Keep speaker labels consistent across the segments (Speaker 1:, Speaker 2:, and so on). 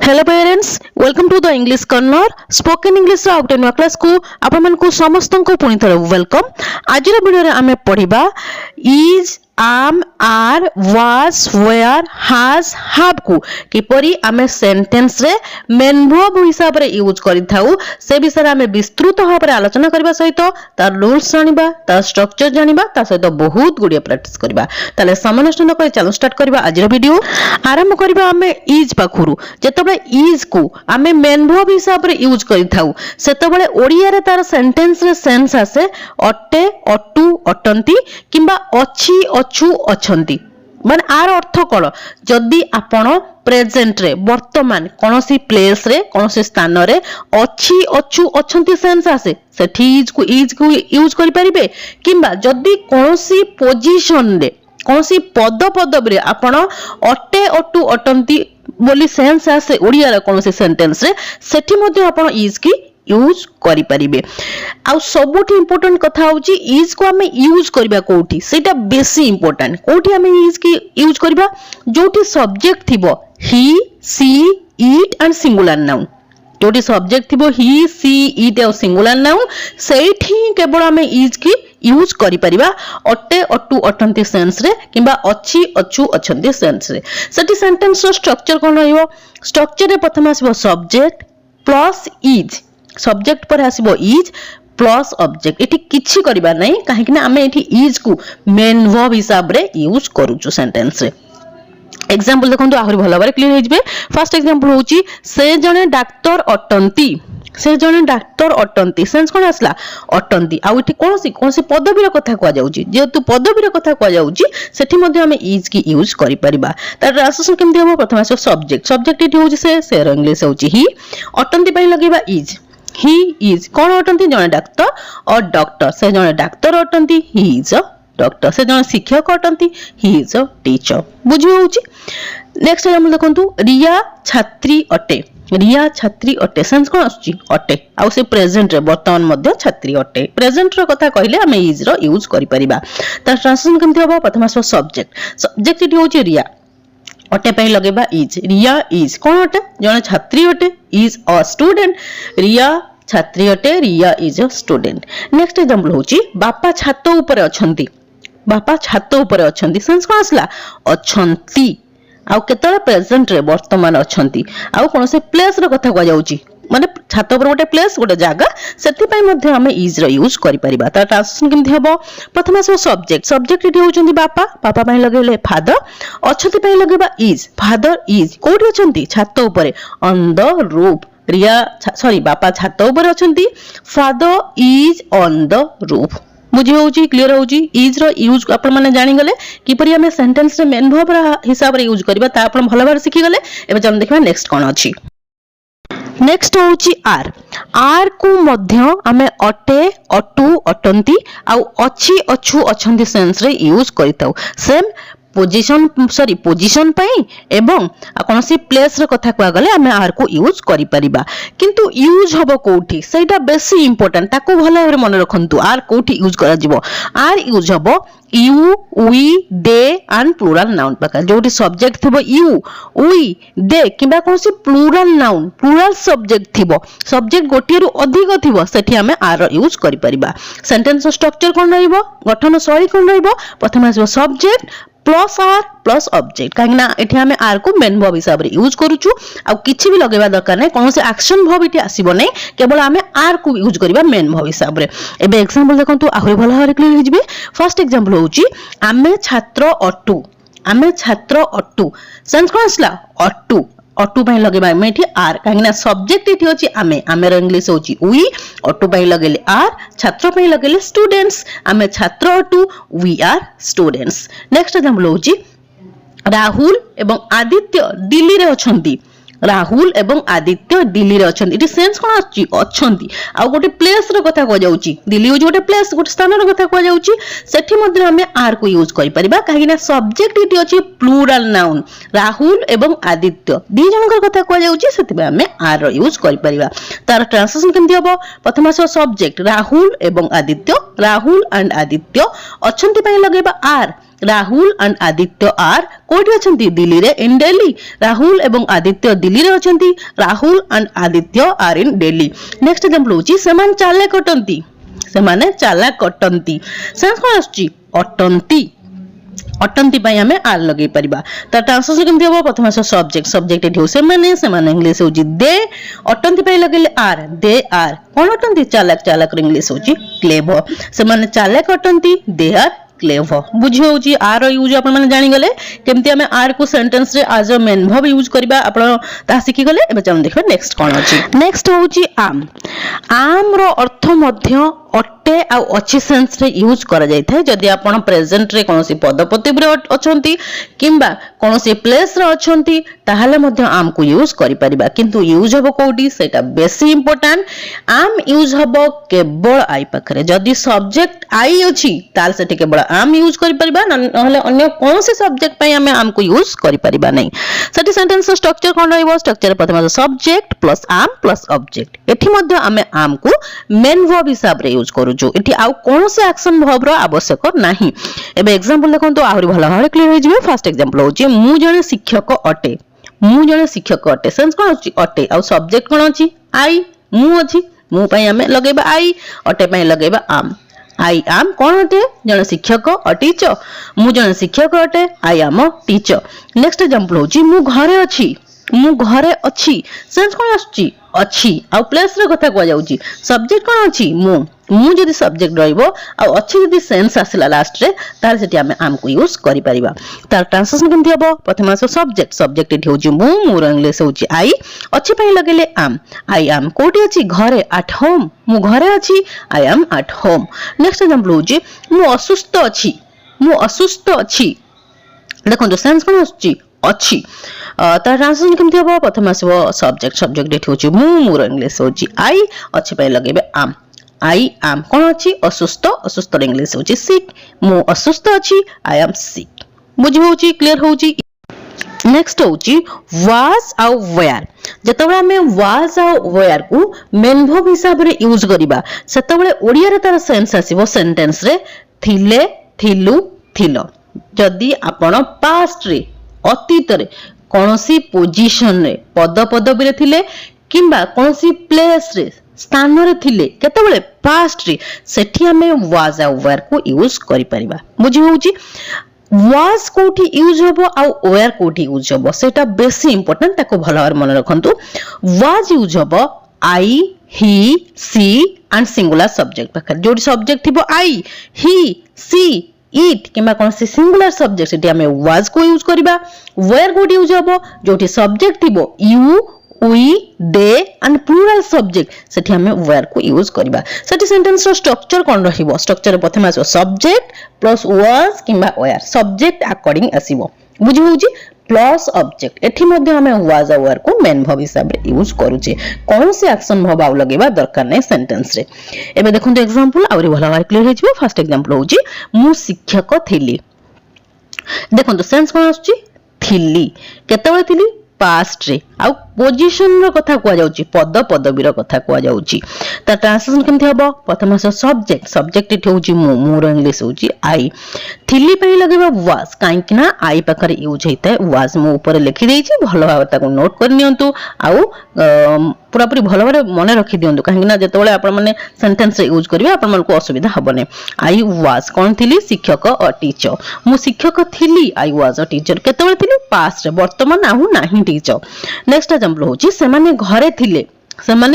Speaker 1: Hello parents welcome to the English corner spoken English रो आउट new class को आपण मन को समस्त को पुनी थर वेलकम। आज वीडियो रे आमे पढिबा is am are was were has have को किपरि आमे सेंटेंस रे मेन वर्ब हिसाब रे यूज करि थाउ से विषय आमे विस्तृत भाव रे आलोचना करबा सहित तार रूल्स जानिबा तार स्ट्रक्चर जानिबा ता सहित बहुत गुडिया प्रैक्टिस करबा। ताले समय नष्ट न करि चलो स्टार्ट करबा आज वीडियो। आरंभ करबा आमे इज पाखुरु जेतबे इज को आमे मेन वर्ब हिसाब रे यूज करि थाउ सेतबे ओडिया रे तार सेंटेंस रे सेंस आसे अटे अटु अटंती किंबा अछि अछु अछंती माने आर अर्थ कोन जदी आपण प्रेजेंट रे वर्तमान कोनोसी प्लेस रे कोनोसी स्थान रे अछि अछु अछंती सेंस आसे सेठी इज को यूज करि परिबे किंबा जदी कोनोसी पोजीशन रे कोनोसी पद पदब रे आपण अटे अटु अटंती बोली सेंस आसे ओडिया रे कोनोसी सेंटेंस रे सेठी मध्ये आपण इज की यूज करि परिबे। आ सबुठी इंपोर्टेंट कथा होची इज को हमें यूज करबा कोठी सेटा बेसी इंपोर्टेंट कोठी हमें इज की यूज करबा जोठी सब्जेक्ट थिबो he she it and singular noun जोठी सब्जेक्ट थिबो ही सी इट और सिंगुलर नाउन सेठी केवल हमें इज की यूज करि परिबा अटे अटु अटंती सेंस रे किबा अछि अछु अछंती सेंस रे। सेठी सेंटेंस रो स्ट्रक्चर कोन रहइबो स्ट्रक्चर रे प्रथम आसीबो सब्जेक्ट प्लस इज सब्जेक्ट पर आसीबो इज प्लस ऑब्जेक्ट एठी किछि करबा नै काहे कि ना हमें एठी इज को मेन वर्ब हिसाब रे यूज करूछु सेंटेंस रे। एग्जांपल देखंतु आहुरी भलो बारे क्लियर हो जबे। फर्स्ट एग्जांपल होची से जने डाक्टर अटंती से जने डाक्टर अटंती सेंस कोन आसला अटंती आ एठी कोनसी पदवीर कथा को जाउची जेतु पदवीर कथा को जाउची सेठी मध्ये हमें इज की यूज करि परिबा। तार ट्रांसलेशन केमति हो प्रथम आसो सब्जेक्ट एठी होची से रो इंग्लिश होची ही अटंती पई लगेबा इज ही इज कोन अटंती जने डाक्टर और डॉक्टर से जने डाक्टर अटंती ही इज अ डॉक्टर से जने शिक्षक अटंती ही इज अ टीचर बुझी होची। नेक्स्ट एग्जांपल देखंतु रिया छात्री अटे रिया छात्री अटे सेंस कोन आछी अटे आ से प्रेजेंट रे वर्तमान मध्ये छात्री अटे प्रेजेंट रो कथा कहले हम इज रो यूज करि परिबा। त ट्रांसलेशन केमति होबो प्रथम आसो सब्जेक्ट इटी होची रिया अटे पई लगेबा इज रिया इज कोन अटे जने छात्री अटे इज अ स्टूडेंट रिया छात्री अटे Riya is a student. Next example होची बापा छात ऊपर अछंती बापा छात ऊपर अछंती सेंस कोन आसला अछंती आ केतरा प्रेजेंट रे वर्तमान अछंती आ कोन से प्लेस रो कथा को जाउची माने छात ऊपर गोटे प्लेस गोटे जागा सेति पई मध्ये हमें इज रो यूज करि परिबा। त ट्रांसलेशन केमथि हबो प्रथम आसो सब्जेक्ट इटी होचंती बापा पापा पई लगेले फादर अछंती पई लगेबा इज फादर इज कोठी अछंती छात ऊपर on the roof Riya sorry बापा छात ऊपर अछंती father is on the roof बुझी होची क्लियर होची। इज रो यूज आपण माने जानि गले किपरि हमें सेंटेंस रे मेन वर्ब हिसाब रे यूज करबा ता आपण भलो बार सिखि गले। एबे जम देखबा नेक्स्ट कोन अछि नेक्स्ट होची आर को मध्य हमें अटे अटु अटंती आ अछि अछु अछंती सेंस रे यूज करिताउ सेम पोजीशन पई एवं कोनोसी प्लेस रे कथा को गले हमें आर को यूज करि परिबा किंतु यूज हबो कोठी सेटा बेसी इंपोर्टेंट ताको भलो रे मन रखंतु आर कोठी यूज करा जिवो आर यूज हबो you we they and plural noun पका जोटी सब्जेक्ट थिबो यू वी दे किबा कोनसी प्लूरल नाउन प्लूरल सब्जेक्ट थिबो सब्जेक्ट गोटिए रु अधिक थिबो सेठी हमें आर यूज करि परिबा। सेंटेंस स्ट्रक्चर कोन रहइबो गठन शैली कोन रहइबो प्रथम आसीबो subject plus are plus object काहे ना एठी हमें आर को मेन वर्ब हिसाब रे यूज करूछु आ किछि भी लगेबा दरकार नै कोन से एक्शन वर्ब इठी आसीबो नै केवल हमें आर को यूज करबा मेन वर्ब हिसाब रे। एबे एग्जांपल देखंतु आहुरी भलो हारे क्लियर हो जिवे। फर्स्ट एग्जांपल होची आमे छात्र अटु सेंस कोन आसला अटु अटु पई लगेबा मेठी आर काहे ना सब्जेक्ट इठी होची आमे रो इंग्लिश होची वी अटु पई लगेले आर छात्र पई लगेले स्टूडेंट्स आमे छात्र अटु we are students. Next example होची राहुल एवं आदित्य दिल्ली रे अछंती राहुल एवं आदित्य दिल्ली रे अछंती इटी सेंस कोन आछि अछंती आ गोटे प्लेस रो कथा को जाउची दिल्ली हो गोटे प्लेस गोटे स्थान रो कथा को जाउची सेठी मध्ये हमें आर को यूज करि परिबा काहे ना सब्जेक्ट इटी अछि प्लूरल नाउन राहुल एवं आदित्य दी जनकर कथा को जाउची सेति हमें आर रो यूज करि परिबा। तार ट्रांसलेशन केमति हबो प्रथम आसो सब्जेक्ट राहुल एवं आदित्य राहुल एंड आदित्य अछंती पई लगेबा are Rahul and Aditya are कोठी अछंती दिल्ली रे इन दिल्ली राहुल एवं आदित्य दिल्ली रे अछंती Rahul and Aditya are in Delhi next example होची समान चाले कटंती सेमाने चाला कटंती सेंस कोन आछी अटंती अटंती पई हमें आर लगे परिबा त ट्रांसलेशन केमथि हो प्रथम सब्जेक्ट सब्जेक्ट एठी हो सेमाने इंग्लिश होची दे अटंती पई लगेले आर दे आर कोन अटंती चालाक चालाक इंग्लिश होची क्लेवर सेमाने चालाक अटंती दे आर क्लेवर बुझी होची आर यूज आपण माने जानि गले केमथि हमें आर को सेंटेंस रे as a main verb use करबा आपण ता सिखि गले एबे चलो देखबा नेक्स्ट कोन अछि नेक्स्ट होची आम रो अर्थ मध्य अटे आ अच्छी सेंस रे यूज करा जाय थाय जदि आपण प्रेजेंट रे कोनोसी पद प्रतिब्र अछंती किंबा कोनोसी प्लेस रे अछंती ताहाले मध्य आम को यूज करि परिबा किंतु यूज हबो कोडी सेटा बेसी इंपोर्टेंट आम यूज हबो केवल आई पाखरे जदि सब्जेक्ट आई अछि ताल सेठी केवल आम यूज करि परिबा नहले अन्य कोनोसी सब्जेक्ट पई हमें आम को यूज करि परिबा नै सेठी सेंटेंस स्ट्रक्चर कोन रहइबो स्ट्रक्चर प्रथम सब्जेक्ट प्लस आम प्लस ऑब्जेक्ट एठी मध्य हमें आम को मेन वर्ब हिसाब रे यूज करूछु एठी आउ कोन से एक्शन वर्ब रो आवश्यक नाही एबे एग्जांपल देखन तो आहुरी भलो भाबे क्लियर हो जिवे फर्स्ट एग्जांपल होची मु जने शिक्षक अटे मु जने शिक्षक अटे सेंस कोन अछि अटे आउ सब्जेक्ट कोन अछि आई मु अछि मु पई हमें लगेबा आई अटे पई लगेबा आम आई आम कोन अटे जने शिक्षक अ टीचर मु जने शिक्षक अटे I am a teacher next example होची मु घरे अछि सेंस कोन अछि अछि आ प्लेस रे कथा को जाउची सब्जेक्ट कोन अछि मु जदी सब्जेक्ट रहइबो आ अछि जदी सेंस आसिला लास्ट रे तार सेठी हमें आम को यूज करि परिबा तार ट्रांसलेशन केमथि हबो प्रथम सब्जेक्ट एठी होची मु इंग्लिश होची आई अछि पई लगेले आम आई एम कोठी अछि घरे एट होम मु घरे अछि I am eight home next example होची मु असुस्थ अछि देखो तो सेंस कोन अछि अछि तार ट्रांसलेशन केमथि हबो प्रथम आसीबो सब्जेक्ट एठी होची मु इंग्लिश होची आई अछि पई लगेबे आम आई एम कोन अछि असुस्थ इंग्लिश होची सिक मु असुस्थ अछि आई एम सिक बुझी होची क्लियर होची नेक्स्ट होची वाज आउ वेयर जतबे हमें वाज आउ वेयर को मेन वर्ब हिसाब रे यूज करिबा सेतबे ओडिया रे तार सेंस आसीबो सेंटेंस रे थिले थिलु थिलो जदी आपण पास्ट रे अतीत रे कोनोसी पोजीशन रे पद पदबी रे थिले किंबा कोनोसी प्लेस रे स्थान रे थिले केतबेले पास्ट रे सेठी हमें वाज आ वेयर को यूज करि परिबा बुझी होउची वाज कोठी यूज होबो आ वेयर कोठी यूज होबो सेटा बेसी इंपोर्टेंट ताको भलो मन रखंतु वाज यूज होबो आई ही सी एंड सिंगुलर सब्जेक्ट पाखर जोडी सब्जेक्ट थिबो आई ही सी इट किंबा कोन से सिंगुलर सब्जेक्ट सेठी हमें वाज को यूज करिबा वेयर कोठी यूज होबो जोटी सब्जेक्ट थिबो you we they and plural subject सेठी हमें where को यूज करबा सेठी सेंटेंस रो स्ट्रक्चर कोन रहिबो स्ट्रक्चर प्रथम आसो सब्जेक्ट प्लस was किंबा where सब्जेक्ट अकॉर्डिंग आसीबो बुझी होउची प्लस ऑब्जेक्ट एठी मध्ये हमें was और where को मेन वर्ब हिसाब रे यूज करूचे कोन से एक्शन वर्ब आउ लगेबा दरकार नै सेंटेंस रे एबे देखन तो एग्जांपल आउरी भला भार क्लियर हे जिवो फर्स्ट एग्जांपल होउची मु शिक्षक थिली देखन तो सेंस कोन आछी थिली केतबेले थिली पास्ट रे आ पोजीशन रो कथा को जाउची पद पदबी रो कथा को जाउची त ट्रांसलेशन केमथि हबो प्रथम सब्जेक्ट इठ होची मोर इंग्लिश होची आई थिली पई लगेबा वाज काई कि ना आई पाखरे यूज हेता वाज मो ऊपर लिखि देछि भलो भाबता को नोट कर नियंतु आ पूरा पूरी भलो भाबरे मने रखि दियंतु काहे कि ना जतबेले आपण माने सेंटेंस रे यूज करबे आपण मन को असुविधा हबने आई वाज कोन थिली शिक्षक अ टीचर मु शिक्षक थिली आई वाज अ टीचर केतबेले थिली पास्ट रे वर्तमान आहु नाही टीचर नेक्स्ट एग्जांपल होची सेमाने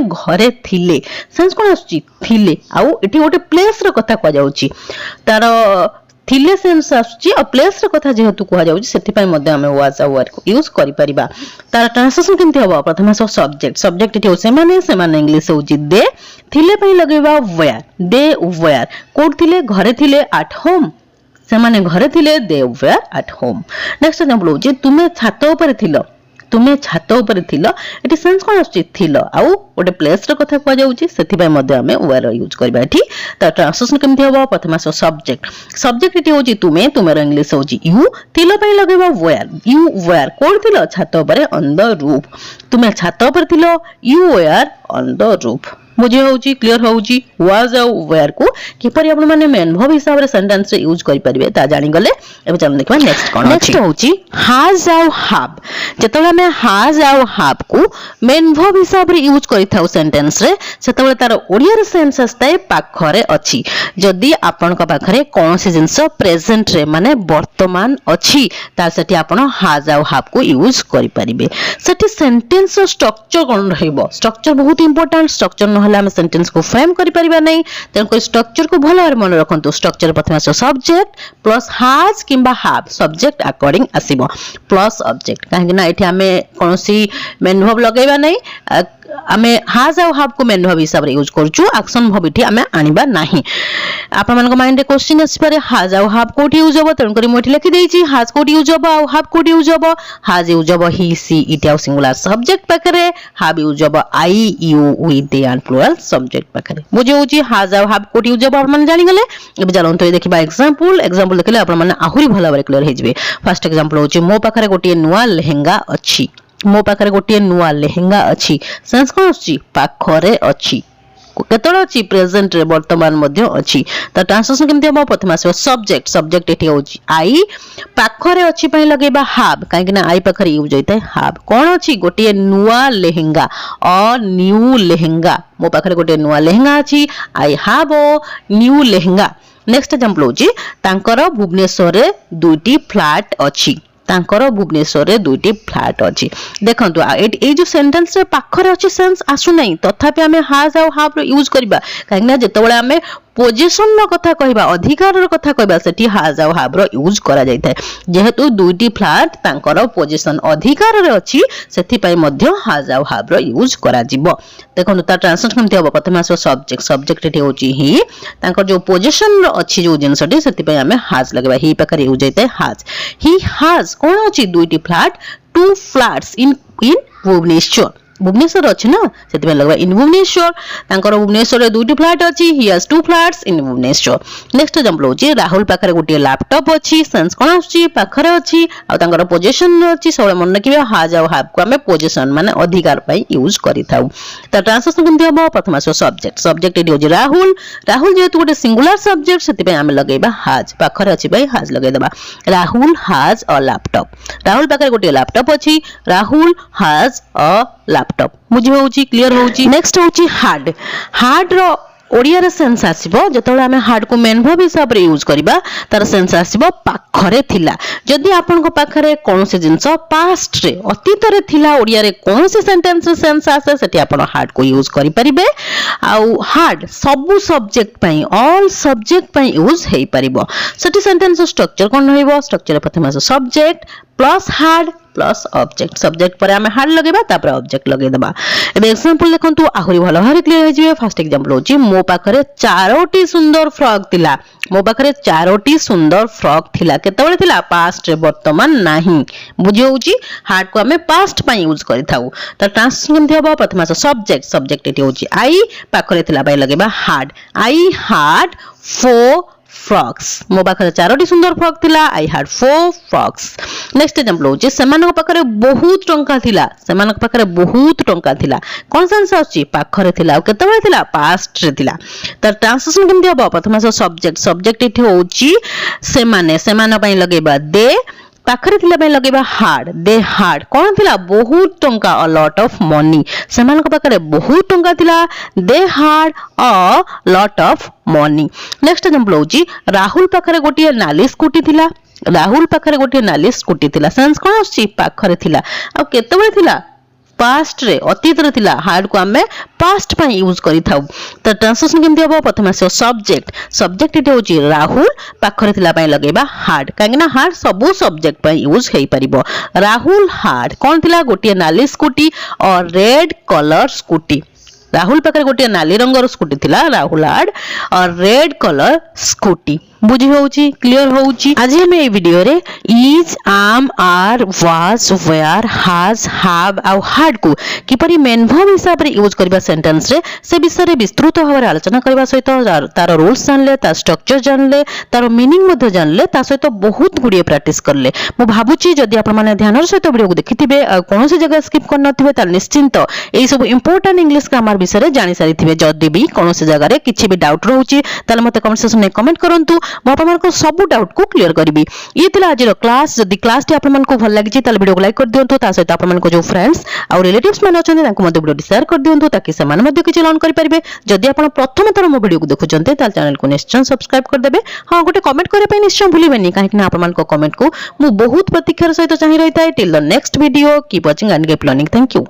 Speaker 1: घरे थिले सेंस कोन आछी थिले आउ एठी गोटे प्लेस रो कथा को जाउची तार थिले सेंस आछी आ प्लेस रो कथा जेहेतु को जाउची सेति पय मध्ये हमें वाज और को यूज करि परिबा तार ट्रांसलेशन केमथि हबो प्रथम सब्जेक्ट एठी हो सेमाने इंग्लिश होची दे थिले पय लगेबा वेयर दे वेयर कोड थिले घरे थिले एट होम सेमाने घरे थिले they were at home next example होची तुमे छात ऊपर थिलो एटी सेंस कोन आछी थिलो आउ ओटे प्लेस रो कथा को जाउची सेति पय मध्ये हमें वेयर यूज करबा एठी त ट्रांसलेशन केमथि हबो प्रथम सब्जेक्ट एटी होची तुमे रो इंग्लिश होची यू थिलो पय लगेबा यू वेयर कोन थिलो छात ऊपर ऑन द रूफ तुमे छात ऊपर थिलो you were on the roof बुझी होउची क्लियर होउची वाज आउ वेयर को किपरि आपण माने मेन वर्ब हिसाब रे सेंटेंस रे यूज करि परिबे ता जानि गले एबे चल देखबा नेक्स्ट कोन नेक्स्ट होउची हैज आउ हैव जेतबे हमें हैज आउ हैव को मेन वर्ब हिसाब रे यूज करि थाउ सेंटेंस रे सेतबे तार ओडिया रे सेंस आस्ताय पाखरे अछि जदी आपण का पाखरे कोनसी जिंस प्रेजेंट रे माने वर्तमान अछि ता सेठी आपण हैज आउ हैव को यूज करि परिबे सेठी सेंटेंस स्ट्रक्चर कोन रहइबो स्ट्रक्चर बहुत इंपोर्टेंट स्ट्रक्चर नहले हम सेंटेंस को फ्रेम करि परिबा नै तेन को स्ट्रक्चर को भलो भाबे मन रखंतु स्ट्रक्चर प्रथम आसो सब्जेक्ट प्लस हैज किंबा हैव सब्जेक्ट अकॉर्डिंग आसीबो प्लस ऑब्जेक्ट काहे ना एठी हमें कोनसी मेन वर्ब लगेबा नै आमे हैज आउ हैव को मेन वर्ब हिसाब रे यूज करछु एक्शन वर्ब इठी आमे आनिबा नाही आपन मन को माइंड रे क्वेश्चन आसी पारे हैज आउ हैव कोठी यूज होबो तेन करी मोठी लिखि देछि हैज कोठी यूज होबो आउ हैव कोठी यूज होबो हैज यूज होबो ही सी इट आउ सिंगुलर सब्जेक्ट पाखरे हैव यूज होबो I you we they and plural subject पाखरे बुझे होछि हैज आउ हैव कोठी यूज होबो आपन मन जानि गले एबे चलन तो देखिबा एग्जांपल देखले आपन मन आहुरी भला बारे क्लियर हे जिवे फर्स्ट एग्जांपल होछि मो पाखरे गोटी नुवा लेहेंगा अछि मो पाखरे गोटी नुवा लेहेंगा अछि सेंस कोन अछि पाखरे अछि केतळ अछि प्रेजेंट रे वर्तमान मध्ये अछि त ट्रांसलेशन केमति हम प्रथम आसे सब्जेक्ट सब्जेक्ट एठी होछि आई पाखरे अछि पय लगेबा हैव काहे कि ना आई पाखरे यूज होइते हैव कोन अछि गोटी नुवा लेहेंगा अ न्यू लेहेंगा मो पाखरे गोटी नुवा लेहेंगा अछि I have a new lehenga next example होछि तांकर भुवनेश्वर रे दुईटी फ्लैट अछि तांकर भुवनेश्वर रे दुईटी फ्लैट अछि देखंतु ए जो सेंटेंस रे पाखरे अछि सेंस आसु नै तथापि हमें हैज आउ हैव रो यूज करबा काहे ना जेतबेले हमें पोजीशन रो कथा कहबा अधिकार रो कथा कहबा सेठी हैज आउ हैव रो यूज करा जायथाय जेहेतु दुईटी फ्लैट तांकर पोजीशन अधिकार रे अछि सेठी पय मध्ये हैज आउ हैव रो यूज करा जिवो देखंतु ता ट्रांसलेशन केमति होबो प्रथम आसो सब्जेक्ट सब्जेक्ट एठी होची ही तांकर जो पोजीशन रो अछि जो जिंसटी सेठी पय हमें हैज लगबा ही प्रकार यूज होइते हैज ही हैज कोन अछि दुईटी flat two flats in Bhubaneswar Bhubaneswar अछि ना सेति में लगबा इन भुवनेश्वर तांकर भुवनेश्वर रे दुईटी फ्लैट अछि he has two flats in Bhubaneswar next example होछि राहुल पाखरे गोटे लैपटॉप अछि सेंस कोन अछि पाखरे अछि आ तांकर पोजीशन अछि सबले मन रखिबे हैज आउ हैव को हमें पोजीशन माने अधिकार पई यूज करि थाउ त ट्रांसलेशन केमति होबो प्रथम आसो सब्जेक्ट सब्जेक्ट एडी होछि राहुल राहुल जेतु गोटे सिंगुलर सब्जेक्ट सेति पई हमें लगेबा हैज पाखरे अछि पई हैज लगै देबा Rahul has a laptop Rahul पाखरे गोटे लैपटॉप अछि राहुल हैज अ लैपटॉप मुझे होची क्लियर होची नेक्स्ट होची हार्ड हार्ड रो ओडिया रे सेंस आसीबो जेतोले हमें हार्ड को मेन वर्ब हिसाब रे यूज करबा तार सेंस आसीबो पाखरे थिला जदी आपन को पाखरे कोनसे जिंस पास्ट रे अतीत रे थिला ओडिया रे कोनसे सेंटेंस रे सेंस आसे सेठी आपन हार्ड को यूज करि परिबे आउ हार्ड सब सब्जेक्ट पई ऑल सब्जेक्ट पई यूज हेई परिबो सेठी सेंटेंस स्ट्रक्चर कोन रहइबो स्ट्रक्चर प्रथम subject plus hard plus object subject पर हमें हार्ड लगेबा तापर ऑब्जेक्ट लगे देबा एबे एग्जांपल देखंतु आहुरी भलो भारी क्लियर हो जिवे फर्स्ट एग्जांपल होची मो पाखरे चारोटी सुंदर फ्रॉक थिला मो पाखरे चारोटी सुंदर फ्रॉक थिला केतबेले थिला पास्ट रे वर्तमान नाही बुझी होची हार्ड को हमें पास्ट पई यूज करि थाउ त ट्रांसलेशन केमथि होबो प्रथम सब्जेक्ट सब्जेक्ट एटी होची आई पाखरे थिला बाय लगेबा हार्ड आई हैड 4 फ्रॉक्स मो पाखरे चारोटी सुंदर फ्रॉक थिला I had 4 frocks next example होची सेमानक पाखरे बहुत टंका थिला सेमानक पाखरे बहुत टंका थिला कोन सेंस आछि पाखरे थिला आ केतबेले थिला पास्ट रे थिला त ट्रांसलेशन केमथि होबो प्रथम सब्जेक्ट सब्जेक्ट एठी होची सेमाने सेमान पई लगेबा दे पाखरे थिला पई लगेबा हार्ड दे हार्ड कोन थिला बहुत टंका अ लॉट ऑफ मनी सेमान पाखरे बहुत टंका थिला they had a lot of money next example होची राहुल पाखरे गोटी नाली स्कूटी थिला राहुल पाखरे गोटी नाली स्कूटी थिला सेंस कोन आछि पाखरे थिला आ केतबेले थिला पास्ट रे अतीत रे थिला हार्ड को हमें पास्ट पई यूज करि थाउ त ट्रांसलेशन केमथि होबो प्रथम सब्जेक्ट सब्जेक्ट इटे होची राहुल पाखरे थिला पई लगेबा हार्ड काहे ना हार्ड सब सब्जेक्ट पई यूज हेई परिबो राहुल हार्ड कोन थिला गोटी नाली स्कूटी और रेड कलर स्कूटी राहुल पाखरे गोटी नाली रंगर स्कूटी थिला राहुल हार्ड और रेड कलर स्कूटी बुझी होउची क्लियर होउची आज हम ए वीडियो रे is am are was were has have आ हाड को किपरि मेन वर्ब हिसाब रे यूज करबा सेंटेंस रे से विषय रे विस्तृत भाव आलोचना करबा सहित तार रूल्स जानले तार स्ट्रक्चर जानले तार मीनिंग मध्ये जानले ता सहित बहुत गुडिए प्रैक्टिस करले मु भाबुची जदि आपण माने ध्यान सहित वीडियो को देखिथिबे कोनोसी जगह स्किप कर नथिबे त निश्चिंत एई सब इंपोर्टेंट इंग्लिश ग्रामर विषय रे जानि सारिथिबे जदि भी कोनोसी जगह रे किछि भी डाउट रहउची ताले मते कमेंट सेक्शन में कमेंट करंतु मु आपण मानको सब डाउट को क्लियर करबी ये थिला आज रो क्लास जदि क्लास टी आपण मानको भल लागिची ताले वीडियो को लाइक कर दियंतु ता सहित आपण मानको जो फ्रेंड्स और रिलेटिव्स माने अछन तांको मते वीडियो शेयर कर दियंतु ताकि से माने मते किछि लर्न करि परिबे जदि आपण प्रथम थर मो वीडियो को देखुचंते ताल चैनल को निश्चय सब्सक्राइब कर देबे हां गोटे कमेंट करे पे निश्चय भूलिबेनी काहे कि आपण मानको कमेंट को मु बहुत प्रतीक्षार सहित चाहि रहिताय till the next video keep watching and keep learning thank you.